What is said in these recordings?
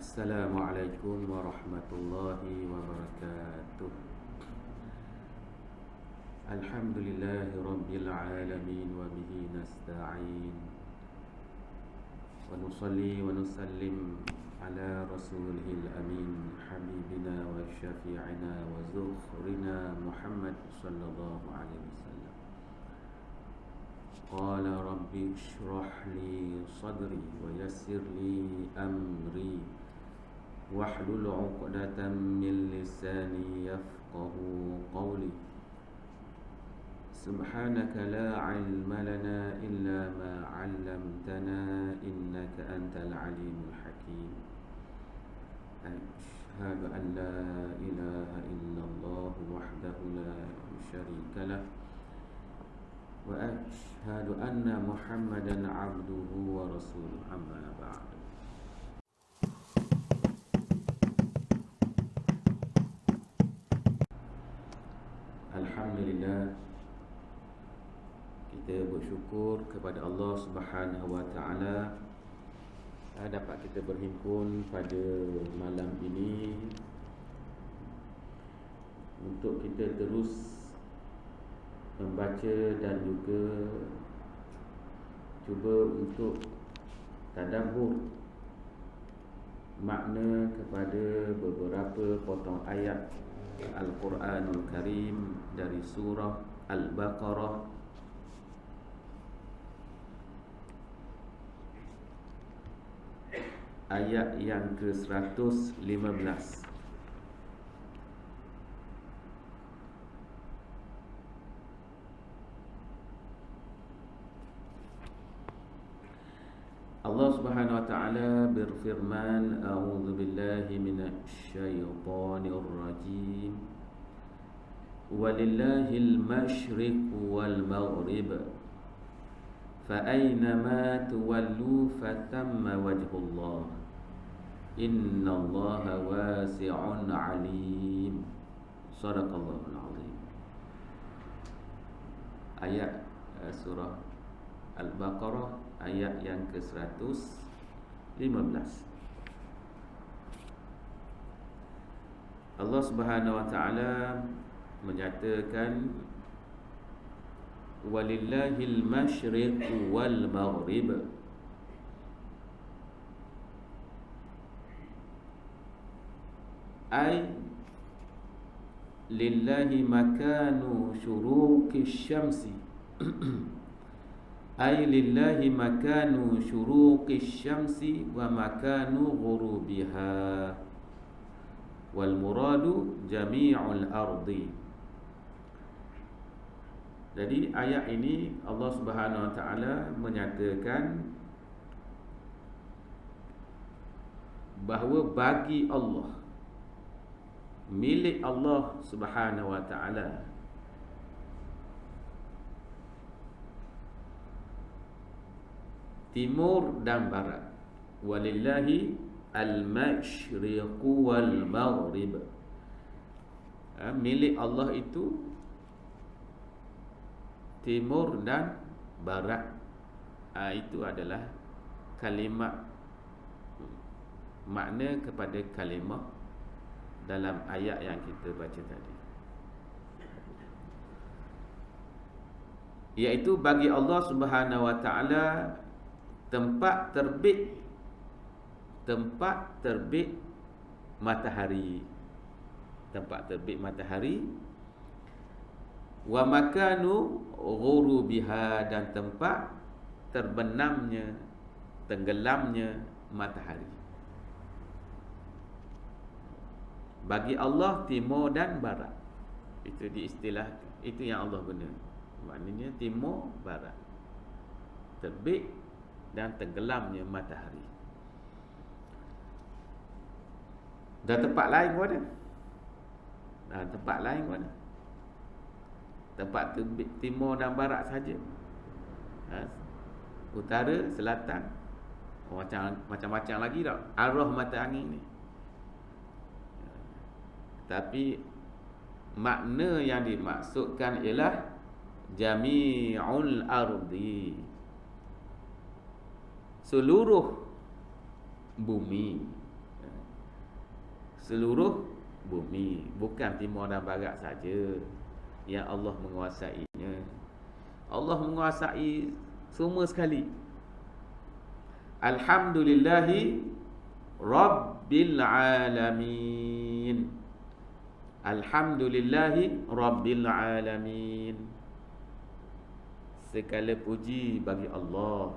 Assalamualaikum warahmatullahi wabarakatuh. Alhamdulillahi rabbil alamin wa bihi nasta'in. Wa nusalli wa nusallim ala rasulihil amin habibina wa syafi'ina wa zukhrina Muhammad sallallahu alaihi wasallam. Qala rabbi shrah li sadri wa yassir li amri wahlul 'uqdatam min lisani yafqahu qawli. Subhanaka la 'ilma lana illa ma 'allamtana innaka antal 'alimul hakim. Asyhadu an la ilaha illallah wahdahu la syarika lah wa asyhadu anna Muhammadan 'abduhu wa rasuluhu, amma ba'd. Alhamdulillah, kita bersyukur kepada Allah Subhanahu wa taala dapat kita berhimpun pada malam ini untuk kita terus membaca dan juga cuba untuk tadabbur makna kepada beberapa potong ayat Al-Quranul Karim dari surah Al-Baqarah ayat yang ke-115. Allah Subhanahu wa taala berfirman, a'udzu billahi minasyaitonir rajim. Walillahil masyriqu wal maghrib. Fa aynama tuwallu fatamma wajhullah. Innallaha wasi'un 'alim. Shadaqallahul 'azim. Ayat surah Al-Baqarah ayat yang ke-115. Allah Subhanahu wa taala menyatakan walillahil masyriqu wal maghrib. Ay lillahi makanu syuruqis syamsi. Ay lillahi makanu syuruqis syamsi wa makanu ghurubiha wal muradu jami'ul ardi. Jadi ayat ini Allah Subhanahu wa taala menyatakan bahawa bagi Allah, milik Allah Subhanahu wa taala, timur dan barat. Walillahi al-masyriqu wal maghrib. Milik Allah itu timur dan barat. Itu adalah kalimat, makna kepada kalimah dalam ayat yang kita baca tadi, iaitu bagi Allah Subhanahu wa taala tempat terbit matahari, wa makanu ghurubiha, dan tempat terbenamnya, tenggelamnya matahari. Bagi Allah timur dan barat, itu diistilahkan, itu yang Allah guna. Maknanya timur barat, terbit dan tenggelamnya matahari. Dan tempat lain pun ada. Tempat lain pun ada. Tempat terbit timur dan barat saja. Utara, selatan, macam-macam lagi tak arah mata angin ni. Tapi makna yang dimaksudkan ialah jami'ul ardi, seluruh bumi. seluruh bumi, bukan timur dan barat saja yang Allah menguasainya. Allah menguasai semua sekali. Alhamdulillahi Rabbil Alamin. Alhamdulillahi Rabbil Alamin. Segala puji bagi Allah,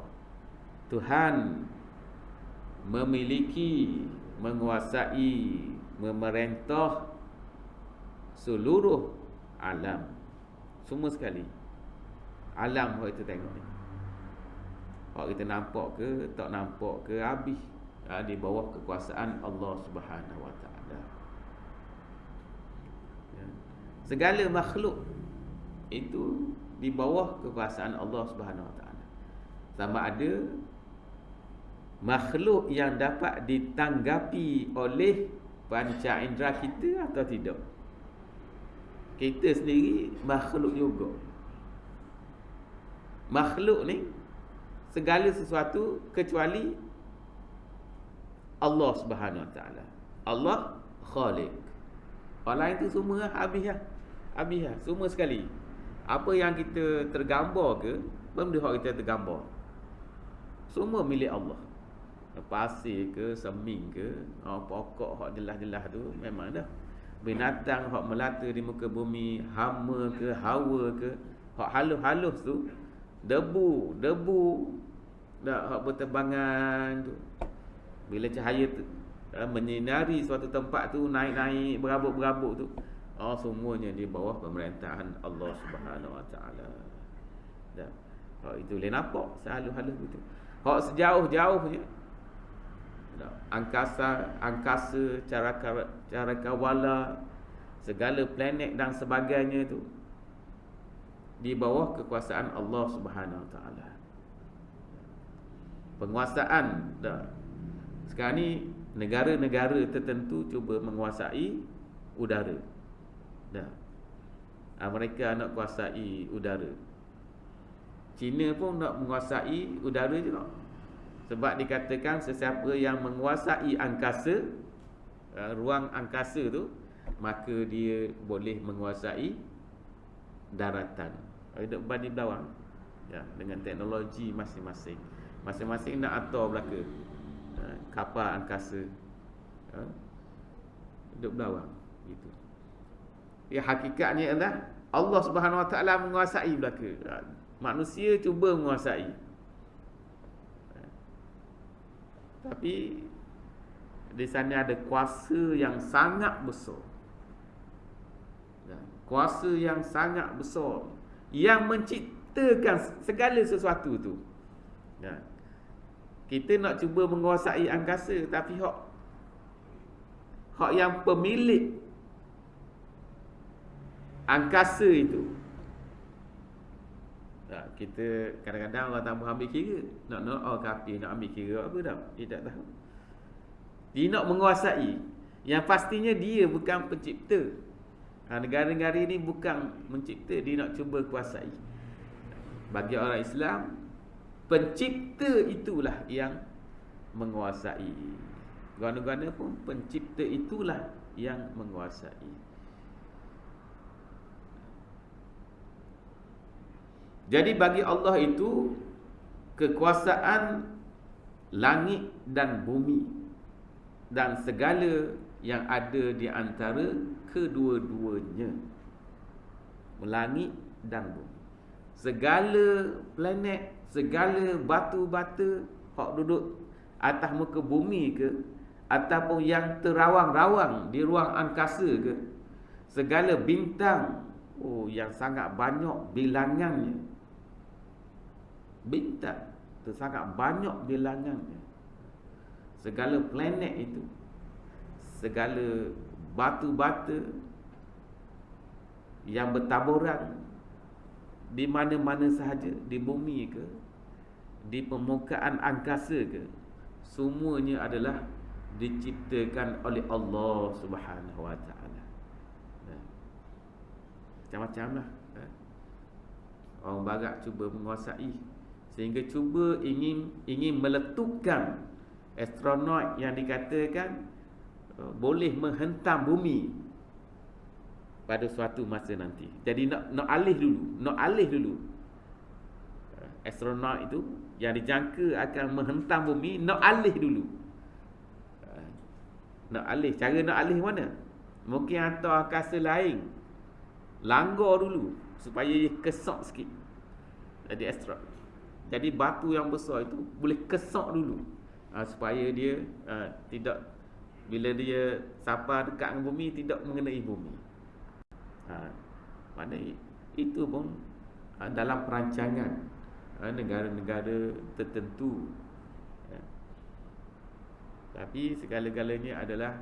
Tuhan memiliki, menguasai, memerintah seluruh alam, semua sekali. Alam hak kita tengok ni, hak kita nampak ke tak nampak ke, habis di bawah kekuasaan Allah Subhanahu Wa Taala. Segala makhluk itu di bawah kekuasaan Allah Subhanahu Wa Taala. Sama ada makhluk yang dapat ditanggapi oleh panca indera kita atau tidak. Kita sendiri makhluk juga. Makhluk ni segala sesuatu kecuali Allah Subhanahu Wa Taala. Allah Khaliq. Orang itu semua habis lah, semua sekali. Apa yang kita tergambar ke, benda hak kita tergambar, semua milik Allah. Pasir ke, seming ke, pokok hak jelas-jelas tu memang dah. Binatang hak melata di muka bumi, hama ke, hawa ke, hak halus-halus tu, debu dah hak berterbangan tu. Bila cahaya tu menyinari suatu tempat tu, naik-naik, berabuk-berabuk tu, semuanya di bawah pemerintahan Allah Subhanahu Wa Taala. Dah. Hak itu boleh nampak sehalus-halus begitu. Hak sejauh-jauhnya, angkasa, carakawala, segala planet dan sebagainya itu di bawah kekuasaan Allah Subhanahu Wa Taala. Penguasaan dah. Sekarang ni negara-negara tertentu cuba menguasai udara. Dah. Mereka nak kuasai udara. China pun nak menguasai udara juga. Sebab dikatakan sesiapa yang menguasai angkasa, ruang angkasa tu, maka dia boleh menguasai daratan. Hidup di bawah, ya, dengan teknologi masing-masing. Masing-masing nak atur belaka kapal angkasa, hidup bawah gitu. Ya, hakikatnya adalah Allah Subhanahu Wa Taala menguasai belaka. Manusia cuba menguasai, tapi di sana ada kuasa yang sangat besar. Kuasa yang sangat besar yang menciptakan segala sesuatu tu. Kita nak cuba menguasai angkasa, tapi hak yang pemilik angkasa itu, kita kadang-kadang orang tak ambil kira. Nak kafir nak ambil kira apa dah, dia tak tahu. Dia nak menguasai, yang pastinya dia bukan pencipta. Negara-negara ini bukan mencipta, dia nak cuba kuasai. Bagi orang Islam, pencipta itulah yang menguasai. Guna-guna pun pencipta itulah yang menguasai. Jadi bagi Allah itu kekuasaan langit dan bumi dan segala yang ada di antara kedua-duanya, langit dan bumi, segala planet, segala batu-bata hak duduk atas muka bumi ke, ataupun yang terawang-rawang di ruang angkasa ke, segala bintang yang sangat banyak bilangannya. Bintang itu sangat banyak bilangannya. Segala planet itu, segala batu-bata yang bertaburan di mana-mana sahaja, di bumi ke, di permukaan angkasa ke, semuanya adalah diciptakan oleh Allah Subhanahu Wa Taala. Macam-macam lah. Orang barat cuba menguasai, sehingga cuba ingin meletupkan astronot yang dikatakan boleh menghentam bumi pada suatu masa nanti. Jadi nak alih dulu. Astronaut itu yang dijangka akan menghentam bumi, nak alih dulu. Cara nak alih mana? Mungkin hantar angkasa lain, langgar dulu supaya dia kesok sikit. Jadi asteroid. Jadi batu yang besar itu boleh kesok dulu, supaya dia tidak, bila dia sampai dekat dengan bumi, tidak mengenai bumi. Mana itu pun dalam perancangan negara-negara tertentu. Tapi segala-galanya adalah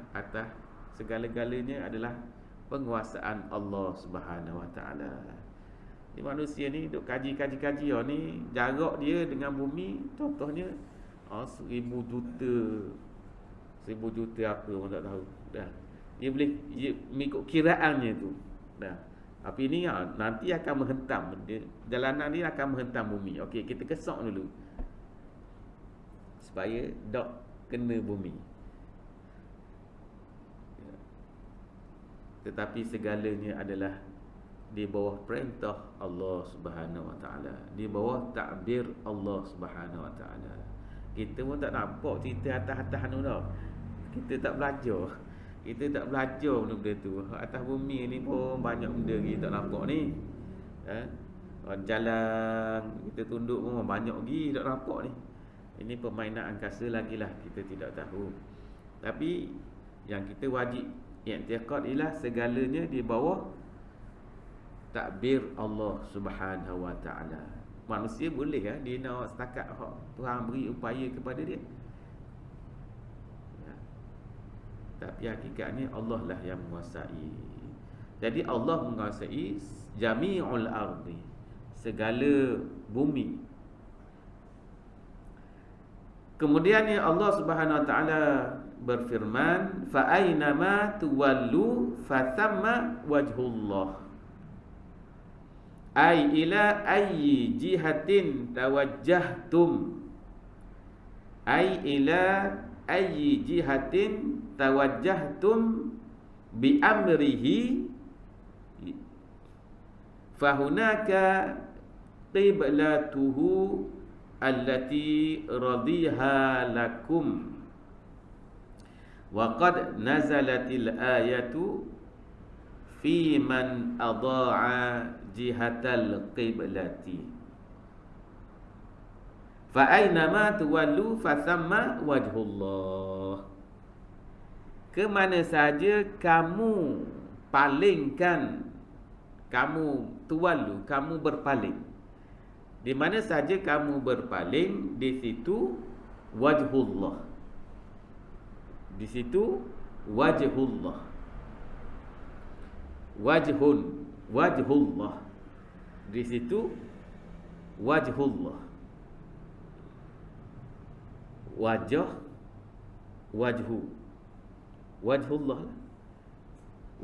penguasaan Allah Subhanahu Wa Taala. Di manusia ni duk kaji ni, jarak dia dengan bumi contohnya 1000 juta apa orang tak tahu dah. Dia boleh mengikut kiraannya tu dah. Tapi ni nanti akan menghentam dia, jalanan dia akan menghentam bumi. Okey, kita kesok dulu supaya tak kena bumi. Tetapi segalanya adalah di bawah perintah Allah Subhanahu Wa Taala, di bawah takbir Allah Subhanahu Wa Taala. Kita pun tak nampak cerita atas-atas tu dah. Kita tak belajar benda tu. Atas bumi ni pun banyak benda kita tak nampak ni. Jalan kita tunduk pun banyak lagi tak nampak ni. Ini permainan angkasa lagilah, kita tidak tahu. Tapi yang kita wajib i'tiqad ialah segalanya di bawah takbir Allah Subhanahu Wa Taala. Manusia boleh dia nak setakat Tuhan beri upaya kepada dia. Tapi hakikatnya Allah lah yang menguasai. Jadi Allah menguasai jami'ul ardi, segala bumi. Kemudian Allah Subhanahu Wa Taala berfirman, fa aynama tuwallu fathamma wajhullah. Ai ila ayyi jihatin tawajjahtum. Ai ila ayyi jihatin tawajjahtum bi amrihi fahunaka qiblatuhu allati radiha lakum. Wa qad nazalatil ayatu fi man adha'a jihatal qiblati. Fa aynama tuwallu fa thamma wajhullah. Ke mana saja kamu palingkan, kamu tuwallu, kamu berpaling, di mana saja kamu berpaling, di situ wajhullah. Di situ wajhullah. Wajhullah. Di situ wajhullah. Wajah, wajhu, wajhullah.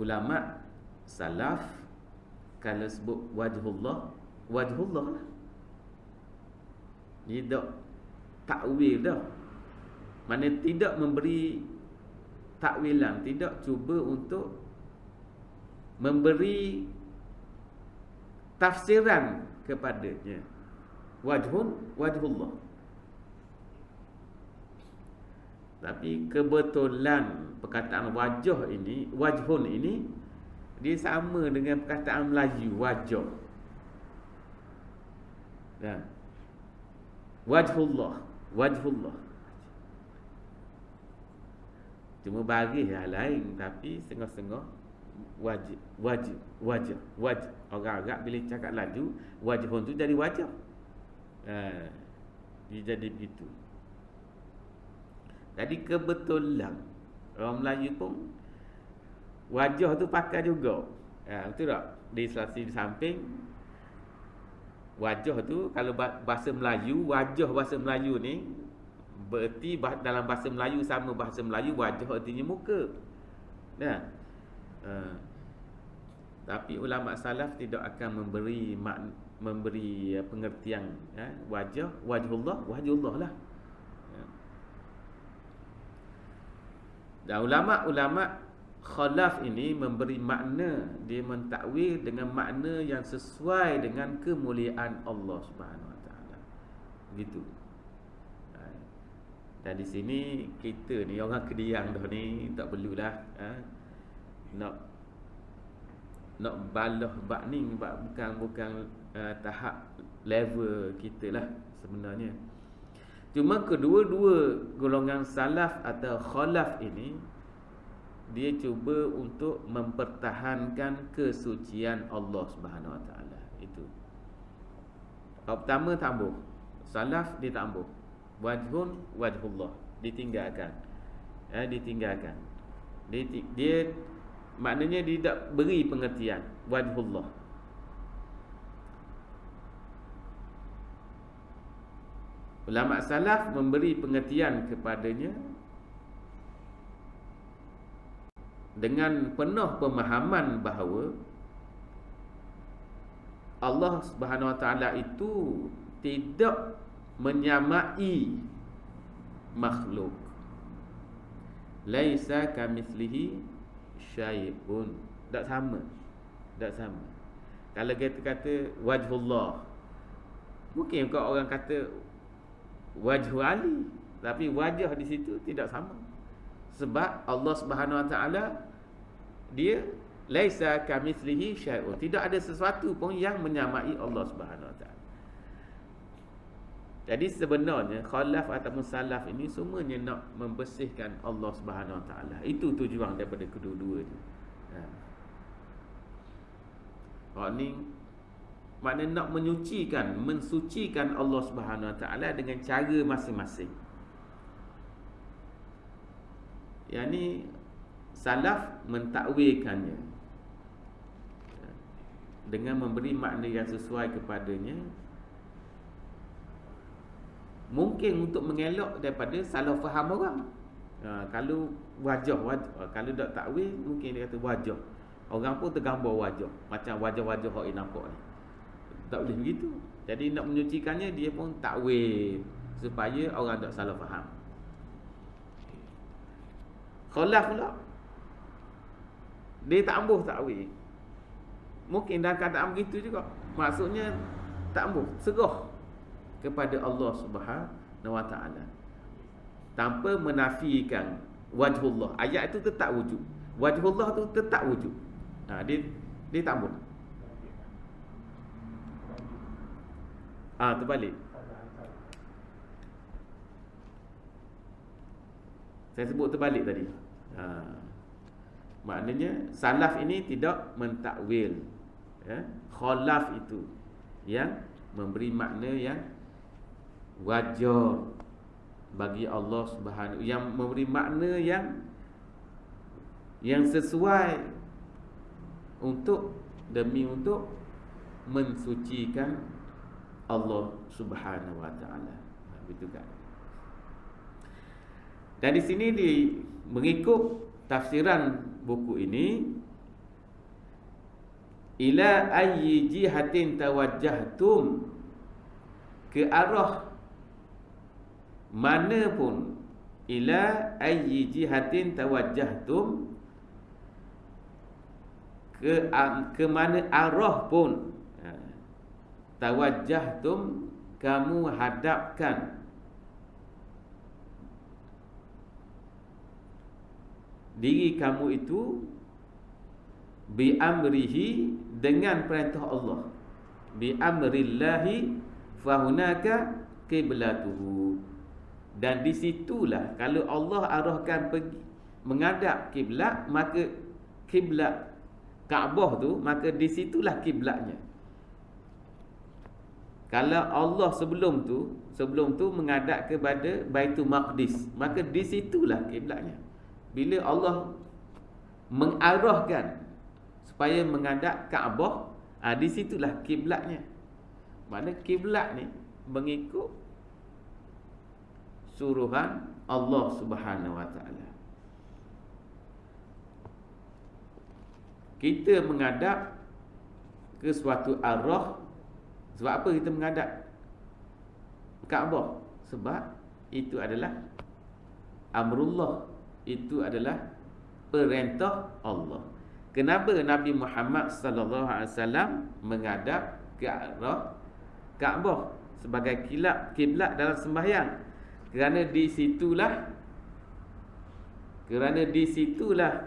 Ulama salaf kalau sebut wajhullah, wajhullah lah. Tidak takwil dah. Mana tidak memberi takwilan, tidak cuba untuk memberi tafsiran kepadanya. Wajhullah. Tapi kebetulan perkataan wajhun ini dia sama dengan perkataan Melayu wajah. Dan wajhullah. Cuma baris yang lain, tapi setengah-setengah wajah. Orang Arab bila cakap laju, wajhun tu jadi wajah. Dia jadi begitu. Jadi kebetulan orang Melayu pun wajah tu pakai juga. Betul tak? Di selasi di samping wajah tu, kalau bahasa Melayu, wajah bahasa Melayu ni bererti dalam bahasa Melayu, sama bahasa Melayu, wajah artinya muka. Tapi ulama salaf tidak akan memberi pengertian wajahullah lah. Dan ulama-ulama khalaf ini memberi makna, dia mentakwil dengan makna yang sesuai dengan kemuliaan Allah Subhanahu Wa Taala. Begitu. Dan di sini kita ni orang Kediang dah ni tak perlulah nak balah bab ni, bukan tahap level kita lah sebenarnya. Cuma kedua-dua golongan salaf atau khalaf ini dia cuba untuk mempertahankan kesucian Allah Subhanahu Wa Taala. Itu. Pertama tambuh. Salaf ditambuh. Wajhun wajhullah, ditinggalkan. Ditinggalkan. Dia maknanya dia tak beri pengertian wajhullah. Ulama salaf memberi pengertian kepadanya dengan penuh pemahaman bahawa Allah Subhanahu Wa Taala itu tidak menyamai makhluk. Laisa kamitslihi syai'un. Tak sama. Kalau kita kata wajhullah, mungkin kalau orang kata wajhu Ali, tapi wajah di situ tidak sama. Sebab Allah Subhanahu Wa Taala dia laisa kamitslihi syai'un. Tidak ada sesuatu pun yang menyamai Allah Subhanahu Wa Taala. Jadi sebenarnya khalaf ataupun salaf ini semuanya nak membersihkan Allah Subhanahu Wa Taala. Itu tujuan daripada kedua-dua ni. Ni maknanya nak mensucikan Allah Subhanahu Wa Taala dengan cara masing-masing. Yang ni salaf mentakwilkannya dengan memberi makna yang sesuai kepadanya, mungkin untuk mengelak daripada salah faham orang. Kalau wajah, kalau tak takwil, mungkin dia kata wajah, orang pun tergambar wajah, macam wajah-wajah hak nampak ni. Tak boleh begitu. Jadi nak menyucikannya, dia pun takwil supaya orang tak salah faham. Khalaf pula, dia tak ambuh takwil. Mungkin dalam keadaan begitu juga, maksudnya tak ambuh, serah kepada Allah Subhanahu Wa Taala tanpa menafikan wajhullah. Ayat itu tetap wujud, wajhullah tu tetap wujud. Dia tak ambuh. Terbalik. Saya sebut terbalik tadi. Maknanya salaf ini tidak mentakwil, khalaf itu yang memberi makna yang wajar bagi Allah Subhanahu, yang memberi makna yang sesuai untuk mensucikan Allah Subhanahu Wa Taala. Begitu kan? Dan di sini mengikut tafsiran buku ini, ila ayyi jihatin tawajjahtum, ke arah mana pun, ila ayyi jihatin tawajjahtum, ke mana arah pun tawajjahtum, kamu hadapkan diri kamu itu, bi amrihi, dengan perintah Allah, bi amrillahi fahunaka qiblatuhu. Dan di situlah kalau Allah arahkan pergi menghadap kiblat, maka kiblat Kaabah tu, maka di situlah kiblatnya. Kalau Allah sebelum tu menghadap kepada Baitul Maqdis, maka di situlah kiblatnya. Bila Allah mengarahkan supaya menghadap Kaabah, di situlah kiblatnya. Maknanya kiblat ni mengikut suruhan Allah Subhanahu Wa Taala. Kita menghadap ke suatu arah. Sebab apa kita menghadap Kaabah? Sebab itu adalah amrullah, itu adalah perintah Allah. Kenapa Nabi Muhammad sallallahu alaihi wasallam menghadap ke arah Kaabah sebagai kiblat dalam sembahyang? Kerana di situlah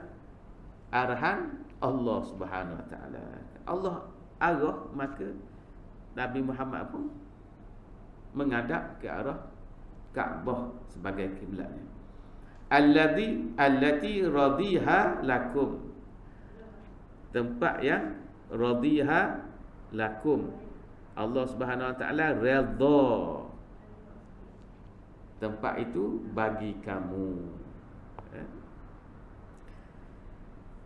arahan Allah Subhanahu Wa Taala. Allah arah, maka Nabi Muhammad pun menghadap ke arah Kaabah sebagai kiblatnya. Allati radiha lakum, tempat yang radiha lakum, Allah Subhanahu Wa Taala redha tempat itu bagi kamu.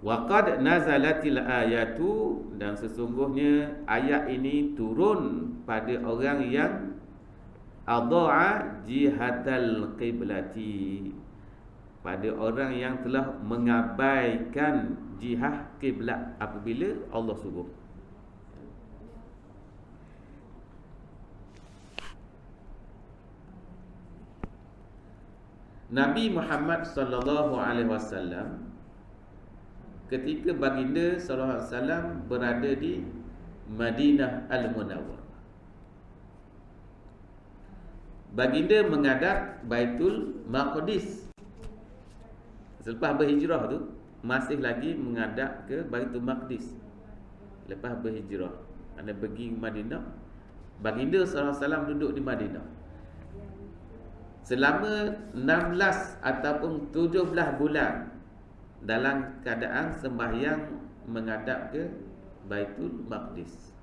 Waqad nazalatil ayatu, dan sesungguhnya ayat ini turun pada orang yang adha'a jihatal qiblati, pada orang yang telah mengabaikan jihad kiblat apabila Allah suruh. Nabi Muhammad sallallahu alaihi wasallam ketika baginda sallallahu alaihi wasallam berada di Madinah Al-Munawwarah, baginda menghadap Baitul Maqdis. Selepas berhijrah tu masih lagi menghadap ke Baitul Maqdis. Lepas berhijrah, anda pergi ke Madinah, baginda sallallahu alaihi wasallam duduk di Madinah selama 16 ataupun 17 bulan dalam keadaan sembahyang menghadap ke Baitul Maqdis.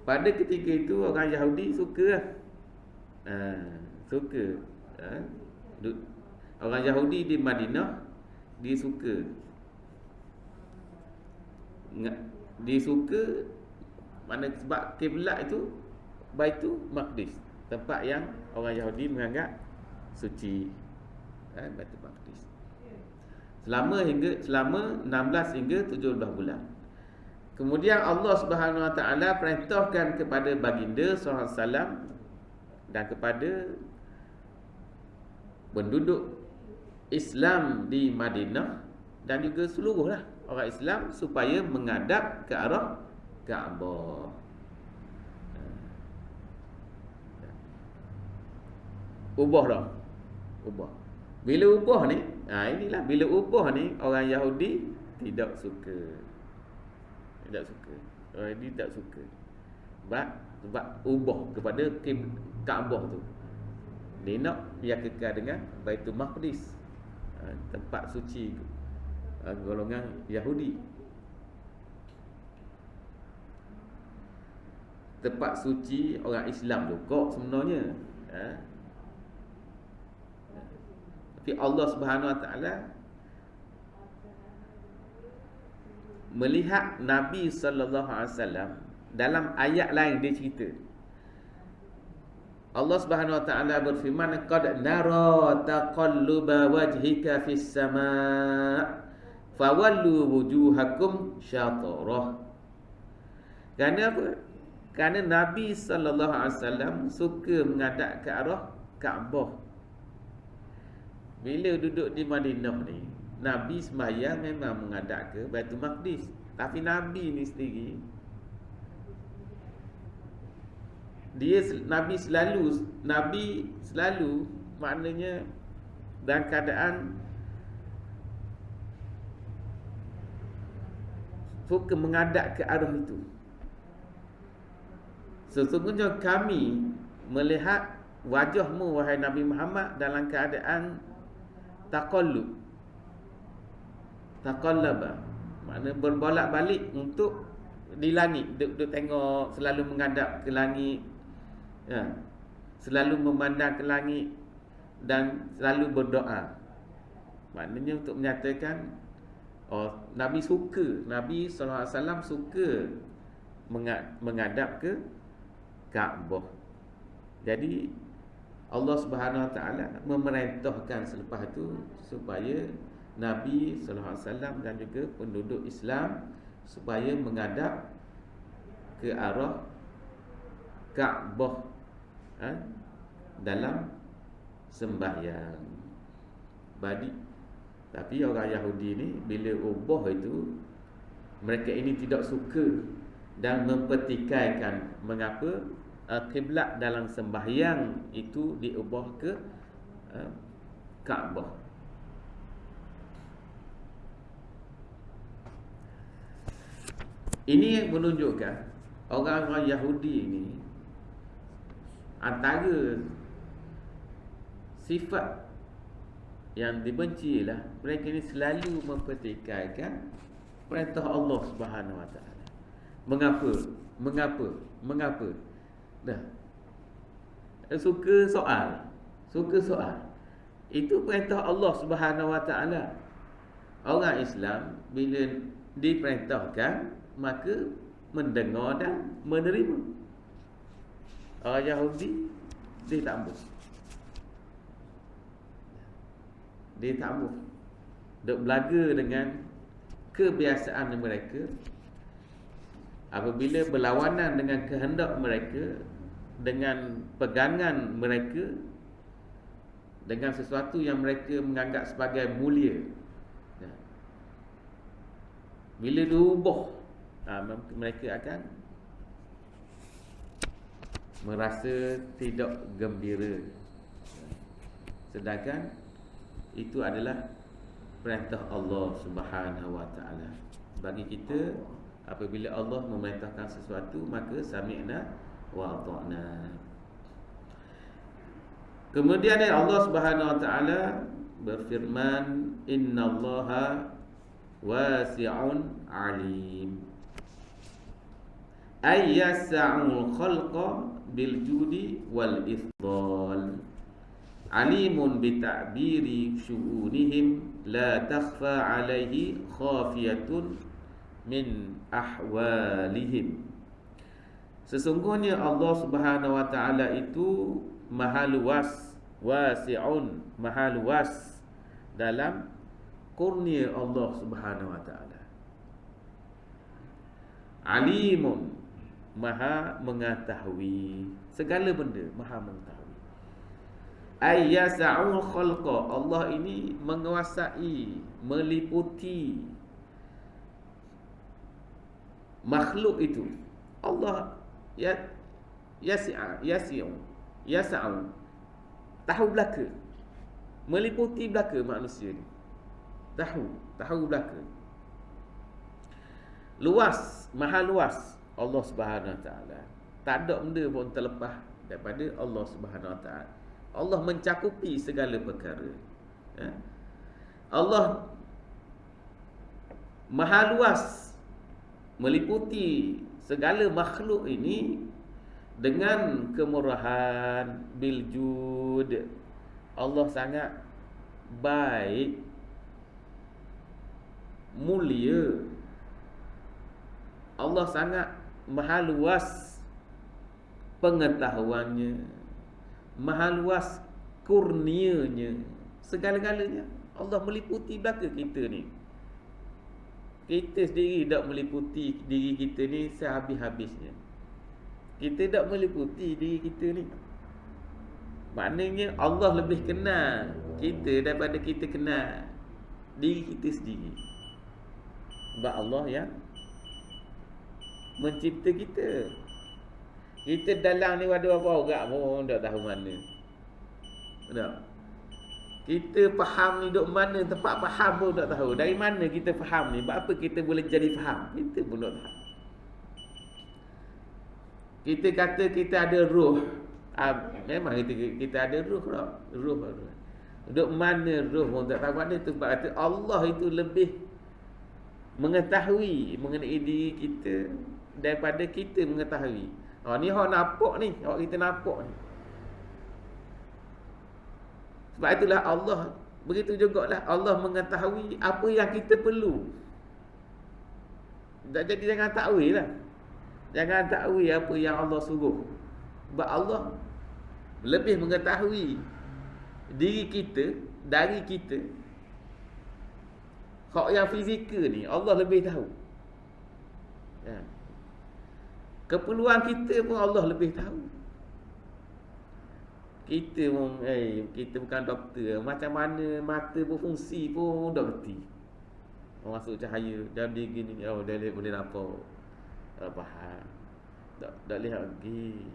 Pada ketika itu orang Yahudi suka orang Yahudi di Madinah dia suka mana, sebab kiblat itu Baitul Maqdis, tempat yang orang Yahudi menganggap suci, Baitul Maqdis. Selama 16 hingga 17 bulan. Kemudian Allah Subhanahu Wa Taala perintahkan kepada baginda sallallahu alaihi wasallam dan kepada penduduk Islam di Madinah dan juga seluruhlah orang Islam supaya menghadap ke arah Kaabah. Ubah dah. Bila ubah ni, inilah bila ubah ni orang Yahudi tidak suka. Orang Yahudi tak suka. Sebab ubah kepada Kaabah tu. Dia nak biar kekal dengan Baitul Maqdis, tempat suci golongan Yahudi, tempat suci orang Islam juga sebenarnya. Tapi Allah Subhanahu Wa Taala melihat Nabi sallallahu alaihi wasallam dalam ayat lain, dia cerita. Allah Subhanahu Wa Taala berfirman, qad nara taqalluba wajhika fis sama' fawallu wujuhakum syatrah. Kerana apa? Kerana Nabi sallallahu alaihi wasallam suka menghadap ke arah Kaabah. Bila duduk di Madinah ni, Nabi sembahyang memang menghadap ke Baitul Maqdis. Tapi Nabi ni sendiri, Nabi selalu maknanya dalam keadaan suka menghadap ke arah itu. Sesungguhnya kami melihat wajahmu wahai Nabi Muhammad dalam keadaan taqallaba, makna berbolak-balik untuk di langit, duduk tengok, selalu menghadap ke langit, selalu memandang ke langit dan selalu berdoa. Maknanya untuk menyatakan Nabi sallallahu alaihi wasallam suka menghadap ke Kaabah. Jadi Allah Subhanahu Wa Taala memerintahkan selepas itu supaya Nabi sallallahu alaihi wasallam dan juga penduduk Islam supaya menghadap ke arah Kaabah dalam sembahyang. abadi. Tapi orang Yahudi ni bila ubah itu, mereka ini tidak suka dan mempertikaikan mengapa kiblat dalam sembahyang itu diubah ke Kaabah. Ini menunjukkan orang-orang Yahudi ini antara sifat yang dibenci ialah mereka ini selalu mempertikaikan perintah Allah Subhanahu Wa Taala. Mengapa? Dah. Suka soal. Itu perintah Allah Subhanahu Wa Taala. Orang Islam bila diperintahkan maka mendengar dan menerima. Orang Yahudi dia tak ambil. Dia tak ambil. Duk belaga dengan kebiasaan mereka. Apabila berlawanan dengan kehendak mereka, dengan pegangan mereka, dengan sesuatu yang mereka menganggap sebagai mulia, bila diubah, mereka akan merasa tidak gembira. Sedangkan itu adalah perintah Allah Subhanahu Wa Taala. Bagi kita, apabila Allah memerintahkan sesuatu, maka sami'na wa ata'na. Kemudian Allah Subhanahu Wa Taala berfirman, innallaha wasi'un alim. Ay yas'ul khalqa bil judi wal ifdal. Alimun bi ta'biri syu'unihim la takhfa 'alaihi khafiyatun min ahwalihim. Sesungguhnya Allah Subhanahu Wa Taala itu maha luas, wasi'un, maha luas dalam kurnia Allah Subhanahu Wa Taala. Alimun, maha mengetahui segala benda, maha mengetahui. Ayyasa'ul khalqa, Allah ini menguasai, meliputi makhluk itu. Allah yasa'u, tahu belaka, meliputi belaka manusia ni. Tahu belaka. Luas, maha luas Allah Subhanahu Wa Taala. Tak ada benda pun terlepas daripada Allah Subhanahu Wa Taala. Allah mencakupi segala perkara. Allah maha luas, meliputi segala makhluk ini dengan kemurahan, biljud. Allah sangat baik, mulia. Allah sangat maha luas pengetahuannya, maha luas kurnianya, segala-galanya. Allah meliputi belaka kita ni. Kita sendiri tak meliputi diri kita ni sehabis-habisnya. Kita tak meliputi diri kita ni. Maknanya Allah lebih kenal kita daripada kita kenal diri kita sendiri. Sebab Allah yang mencipta kita. Kita dalam ni ada apa orang pun tak tahu mana. Tak? Kita faham ni duk mana, tempat faham pun tak tahu. Dari mana kita faham ni? Sebab apa kita boleh jadi faham? Kita pun tak tahu. Kita kata kita ada roh. Memang kita ada roh tak? Roh. Duk mana roh pun tak tahu mana tu. Sebab kata Allah itu lebih mengetahui mengenai diri kita daripada kita mengetahui. Ni hak nampak ni, hak kita nampak ni. Sebab itulah Allah, begitu jugalah Allah mengetahui apa yang kita perlu. Jadi jangan takwil lah. Jangan takwil apa yang Allah suruh. Sebab Allah lebih mengetahui diri kita dari kita. Hak yang fizikal ni Allah lebih tahu. Keperluan kita pun Allah lebih tahu. kita bukan doktor. Macam mana mata berfungsi pun dah reti. Masuk cahaya jadi gini, oh dia boleh nampak. Faham. Tak lihat lagi.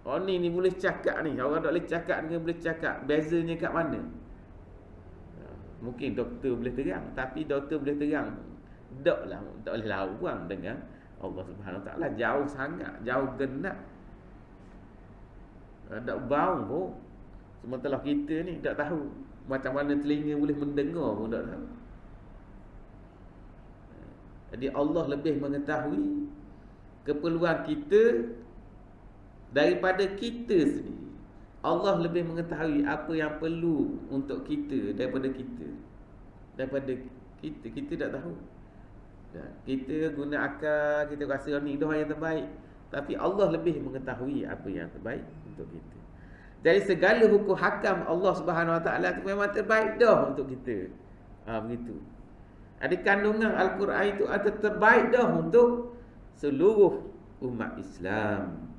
Orang ni boleh cakap ni. Orang tak boleh cakap dengan boleh cakap. Bezanya kat mana? Mungkin doktor boleh terang, tapi doktor boleh terang tak boleh lawan dengan Allah Subhanahu Wa Taala. Jauh sangat, jauh genap. Tak bau pun. Sementara kita ni tak tahu macam mana telinga boleh mendengar pun tak tahu. Jadi Allah lebih mengetahui keperluan kita daripada kita sendiri. Allah lebih mengetahui apa yang perlu untuk kita daripada kita. Daripada kita. Kita tak tahu. Kita guna akal, kita rasa ni dah yang terbaik. Tapi Allah lebih mengetahui apa yang terbaik untuk kita. Jadi segala hukum hakam Allah Subhanahu Wa Taala itu memang terbaik dah untuk kita. Begitu. Ada kandungan Al-Quran itu ada terbaik dah untuk seluruh umat Islam.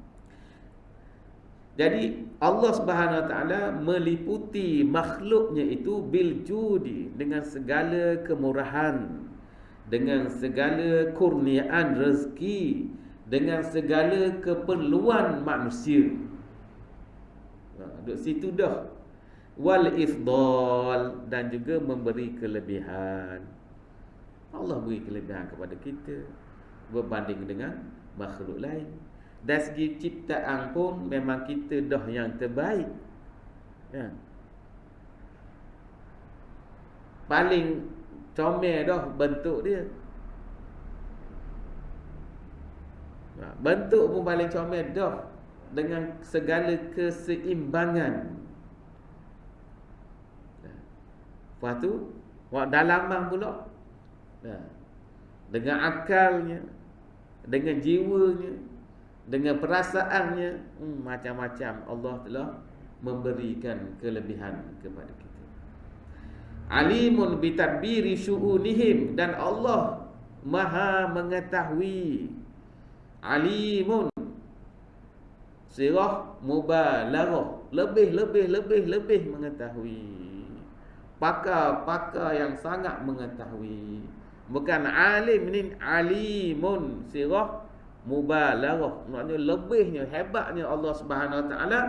Jadi Allah Subhanahu Wa Taala meliputi makhluknya itu bil judi, dengan segala kemurahan, dengan segala kurniaan rezeki, dengan segala keperluan manusia. Duduk situ dah. Wal ifdal, dan juga memberi kelebihan. Allah beri kelebihan kepada kita berbanding dengan makhluk lain. Dari segi ciptaan pun memang kita dah yang terbaik. Paling comel dah bentuk dia. Bentuk pun paling comel dah, dengan segala keseimbangan. Lepas tu dalaman pula, dengan akalnya, dengan jiwanya, dengan perasaannya, macam-macam Allah telah memberikan kelebihan kepada kita. Alimun bitadbiri syu'unihim, dan Allah Maha mengetahui. Alimun sirah mubalaghah, lebih mengetahui. Pakar yang sangat mengetahui. Bukan alim ni, alimun sirah mubalaghah, maknanya lebihnya, hebatnya Allah Subhanahu Wa Taala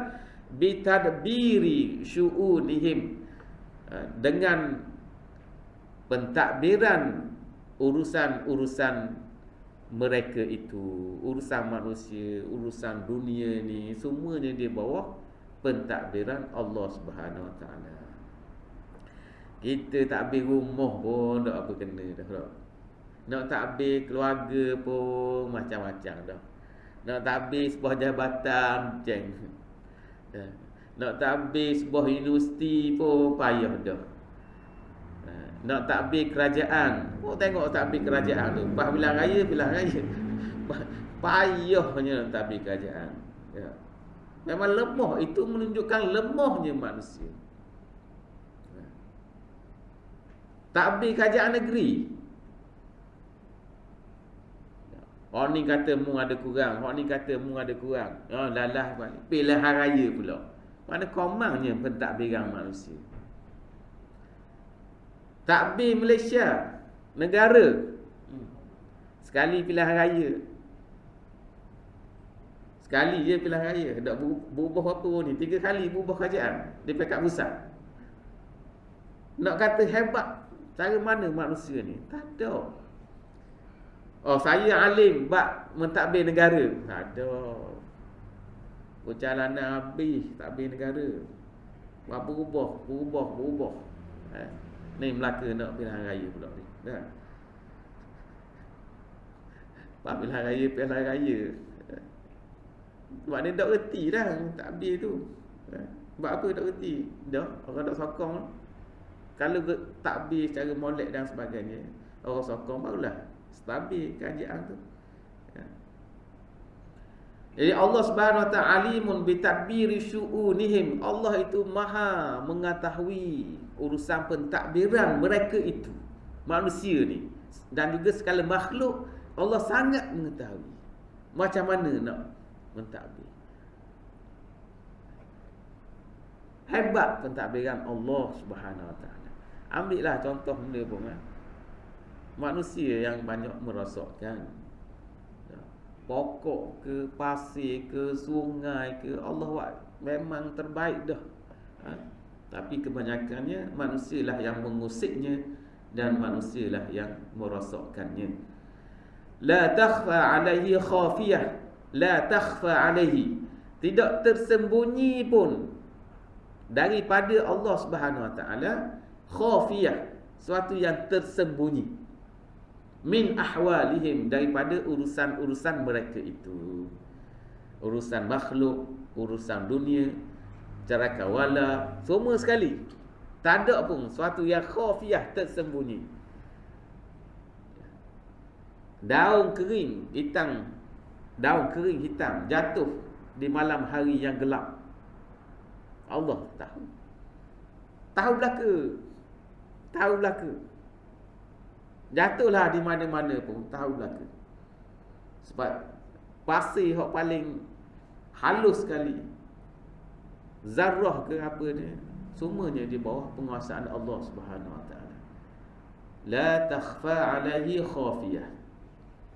bitadbiri syu'unihim, dengan pentadbiran urusan-urusan mereka itu, urusan manusia, urusan dunia ni, semuanya di bawah pentadbiran Allah Subhanahu Wa Taala. Kita takbir rumah pun tak apa kena dah. Nak takbir keluarga pun macam-macam dah. Nak takbir sebuah jabatan macam. Nak takbir sebuah universiti pun payah dah. Nak takbir kerajaan, tengok takbir kerajaan tu, pas bilang raya. Payahnya nak takbir kerajaan. Memang lemah, itu menunjukkan lemahnya manusia. Takbir kerajaan negeri, orang ni kata mu ada kurang, orang ni kata mu ada kurang. Lalah balik. Pilihan raya pula. Mana komangnya pentadbiran manusia. Takbir Malaysia, negara, sekali pilihan raya. Sekali je pilihan raya. Tak berubah apa ni. 3 kali berubah kerajaan di pekat pusat. Nak kata hebat cara mana manusia ni? Tak ada. Saya alim bab mentadbir negara. Tak ada. Perjalanan habis takbir negara. Berubah. Ni Melaka nak pilihan raya pula ni. Pilihan raya. Sebab dia tak reti dah takbir tu. Sebab apa tak reti? Dah orang tak sokong. Kalau takbir secara molek dan sebagainya, orang sokong barulah stabil kerajaan tu. Jadi Allah Subhanahu Wa Taala alimun bitadbiri syu'unihim. Allah itu maha mengetahui urusan pentadbiran mereka itu, manusia ni, dan juga segala makhluk. Allah sangat mengetahui macam mana nak mentadbir. Hebat pentadbiran Allah Subhanahu Wa Taala. Ambillah contoh benda pun manusia yang banyak merosakkan pokok ke pasir ke sungai ke, Allah buat memang terbaik dah. Tapi kebanyakannya manusialah yang mengusiknya dan manusialah yang merosakkannya. La takhfa alaihi khafiyah, la takhfa alaihi, tidak tersembunyi pun daripada Allah Subhanahu Wa Taala khafiyah, suatu yang tersembunyi, min ahwalihim, daripada urusan-urusan mereka itu, urusan makhluk, urusan dunia, cara kawala, semua sekali. Tak ada pun suatu yang khafiyah, tersembunyi. Daun kering hitam, daun kering hitam jatuh di malam hari yang gelap, Allah tahu. Tahu belaka, tahu belaka. Jatuhlah di mana-mana pun tahu belaka. Sebab pasir yang paling halus sekali, zarrah ke apa dia, semuanya di bawah penguasaan Allah Subhanahu Wa Taala. La takhfa alaihi khafiyah,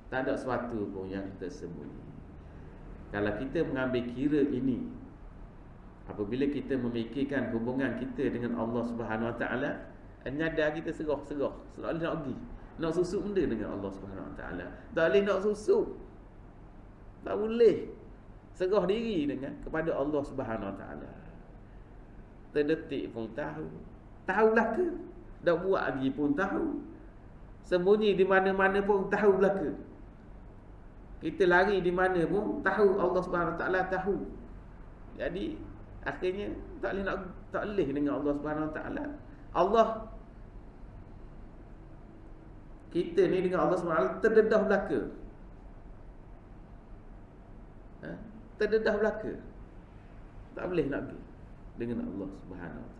tak ada sesuatu pun yang tersembunyi. Kalau kita mengambil kira ini, apabila kita memikirkan hubungan kita dengan Allah Subhanahu Wa Taala, nyadar kita serah-serah, seolah nak pergi nak susuk benda dengan Allah Subhanahu Wa Taala. Tak boleh nak susuk, tak boleh. Serah diri dengan kepada Allah Subhanahu Wa Taala. Terdetik pun tahu, tahulah ke? Dah buat lagi pun tahu. Sembunyi di mana-mana pun tahu belaka. Kita lari di mana pun tahu, Allah Subhanahu Wa Taala tahu. Jadi akhirnya tak boleh dengan Allah Subhanahu Wa Taala. Allah, kita ni dengan Allah Subhanahu Wa Taala terdedah belaka. Terdedah belaka. Tak boleh nak pergi dengan Allah Subhanahu Wa Taala.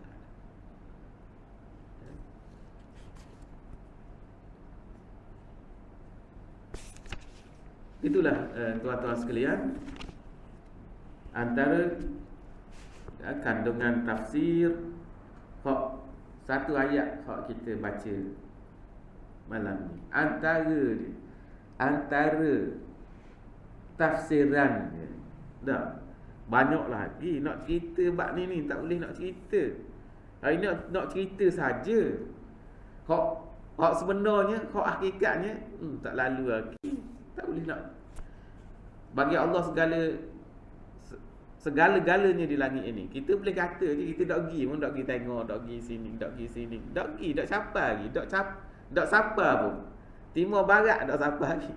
Itulah tuan-tuan sekalian, antara kandungan tafsir satu ayat hak kita baca malam ni. Antara tafsiran dia. Dah banyak lagi nak cerita bab ni tak boleh nak cerita. Hari ni nak cerita saja. Hak sebenarnya, hak hakikatnya tak lalu lagi. Tak boleh nak. Bagi Allah segala-galanya di langit ini. Kita boleh kata je kita dak pergi pun, dak pergi tengok, dak pergi sini, dak pergi sini. Dak pergi, dak capai lagi, dak sapa pun. Timur barat dak sapa lagi.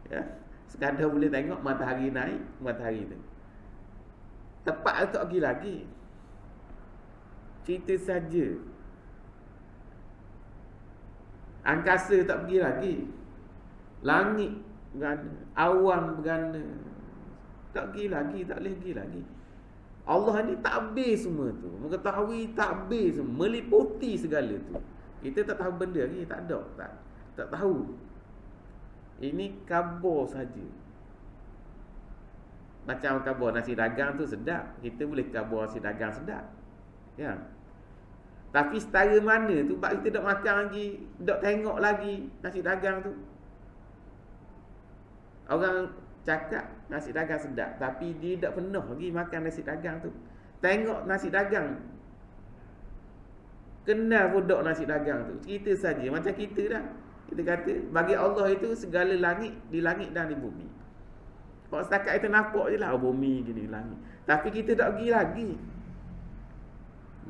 Ya. Sekadar boleh tengok matahari naik, matahari tu. Tepat tak pergi lagi. Cerita saja. Angkasa tak pergi lagi. Langit bergana, awan bergana, tak pergi lagi, tak boleh pergi lagi. Allah ni tak habis semua tu, mengetahui tak habis semua, meliputi segala tu. Kita tak tahu benda lagi, tak ada, tak tahu. Ini khabar saja. Macam khabar nasi dagang tu sedap, kita boleh khabar nasi dagang sedap, ya. Tapi setara mana tu bab kita tak makan lagi, tak tengok lagi nasi dagang tu. Orang cakap nasi dagang sedap, tapi dia tak pernah lagi makan nasi dagang tu. Tengok nasi dagang, kenal budak nasi dagang tu. Cerita saja macam kita dah. Kita kata bagi Allah itu segala langit, di langit dan di bumi. Kalau setakat kita nampak je lah, bumi gini, langit. Tapi kita tak pergi lagi.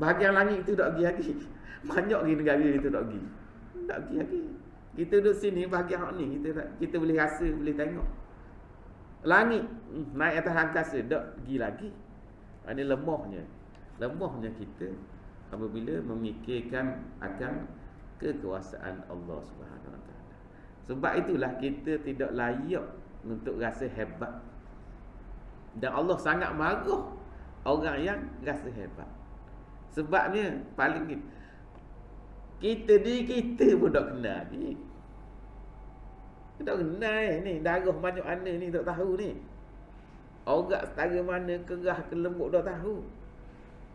Bahagian langit itu tak pergi lagi. Banyak lagi negara kita tak pergi. Tak pergi lagi. Kita duduk sini bahagian hak ni kita boleh rasa, boleh tengok. Langit naik atas angkasa tak pergi lagi. Ini lemahnya kita apabila memikirkan akan kekuasaan Allah Subhanahu Wa Taala. Sebab itulah kita tidak layak untuk rasa hebat. Dan Allah sangat marah orang yang rasa hebat. Sebabnya paling kita pun tak kenal ni. Tak kenal ni, darah banyak mana ni tak tahu ni. Orang setara mana, kerah ke lembut tak tahu.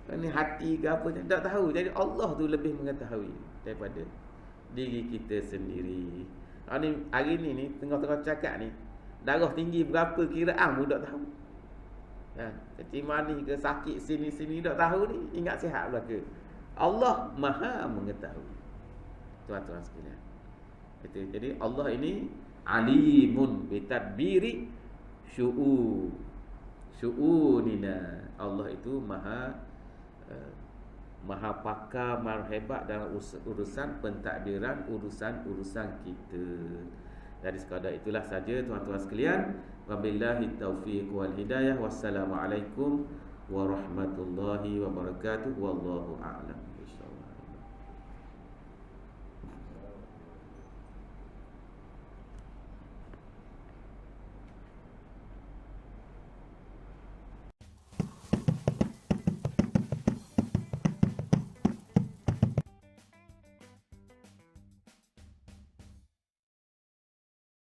Ini hati ke apa, tak tahu. Jadi Allah tu lebih mengetahui daripada diri kita sendiri. Hari ni tengah-tengah cakap ni, darah tinggi berapa kiraan pun tak tahu. Kecil manis ke sakit sini-sini tak tahu ni, ingat sihat belaka. Allah Maha mengetahui. Tuan-tuan sekalian. Jadi Allah ini alimun bitadbiri syu'unina. Allah itu maha pakar, maha hebat dalam urusan pentadbiran urusan-urusan kita. Jadi sekadar itulah saja tuan-tuan sekalian. Wabillahi taufiq wal hidayah. Wassalamualaikum warahmatullahi wabarakatuh. Wallahu a'lam.